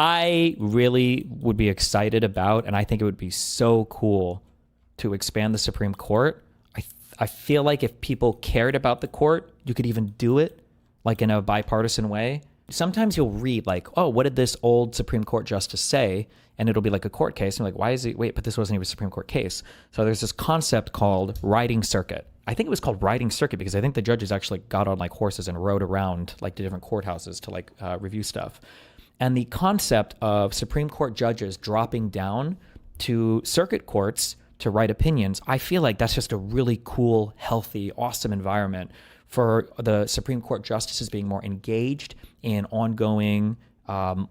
I really would be excited about, and I think it would be so cool to expand the Supreme Court. I feel like if people cared about the court, you could even do it like in a bipartisan way. Sometimes you'll read like, oh, what did this old Supreme Court justice say? And it'll be like a court case. And you're like, why is it, wait, but this wasn't even a Supreme Court case. So there's this concept called riding circuit. I think it was called riding circuit because I think the judges actually got on like horses and rode around like the different courthouses to like review stuff. And the concept of Supreme Court judges dropping down to circuit courts to write opinions, I feel like that's just a really cool, healthy, awesome environment for the Supreme Court justices being more engaged in ongoing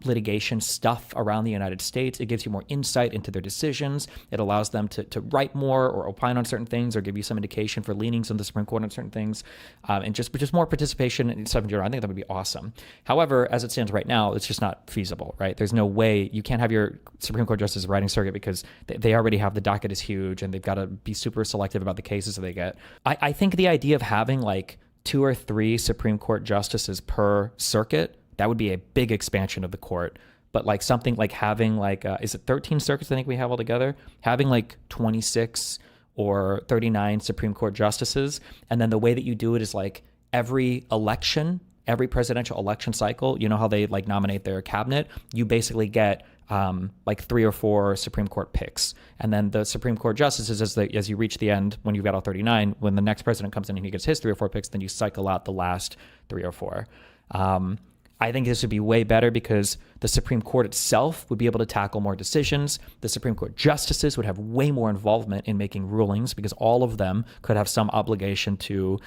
litigation stuff around the United States. It gives you more insight into their decisions. It allows them to write more or opine on certain things or give you some indication for leanings on the Supreme Court on certain things, and just more participation and stuff in general. I think that would be awesome. However, as it stands right now, it's just not feasible, right? There's no way you can't have your Supreme Court justices riding circuit because they already have the docket is huge and they've got to be super selective about the cases that they get. I think the idea of having like 2 or 3 Supreme Court justices per circuit, that would be a big expansion of the court. But like something like having like, is it 13 circuits I think we have altogether? Having like 26 or 39 Supreme Court justices. And then the way that you do it is like every election, every presidential election cycle, you know how they like nominate their cabinet? You basically get like 3 or 4 Supreme Court picks. And then the Supreme Court justices, as you reach the end, when you've got all 39, when the next president comes in and he gets his 3 or 4 picks, then you cycle out the last 3 or 4. I think this would be way better because the Supreme Court itself would be able to tackle more decisions. The Supreme Court justices would have way more involvement in making rulings because all of them could have some obligation to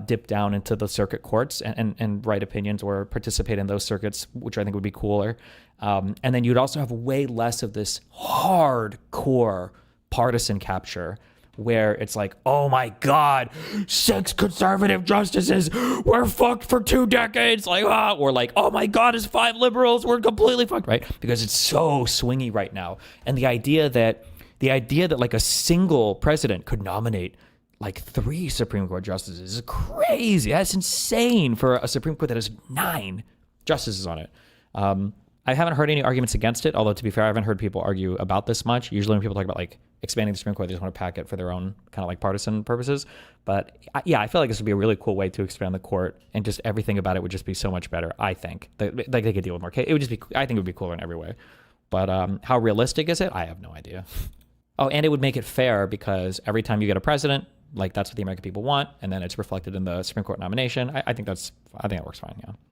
dip down into the circuit courts and write opinions or participate in those circuits, which I think would be cooler. And then you'd also have way less of this hardcore partisan capture where it's like, oh my God, 6 conservative justices, we're fucked for 2 decades. Like, or like, oh my God, it's 5 liberals, we're completely fucked, right? Because it's so swingy right now. And the idea that like a single president could nominate like 3 Supreme Court justices is crazy. That's insane for a Supreme Court that has 9 justices on it. I haven't heard any arguments against it, although to be fair, I haven't heard people argue about this much. Usually when people talk about like expanding the Supreme Court, they just want to pack it for their own kind of like partisan purposes. But yeah, I feel like this would be a really cool way to expand the court, and just everything about it would just be so much better. I think like they could deal with more cases. It would just be, I think it would be cooler in every way. But how realistic is it? I have no idea. Oh, and it would make it fair because every time you get a president, like that's what the American people want, and then it's reflected in the Supreme Court nomination. I think that works fine. Yeah.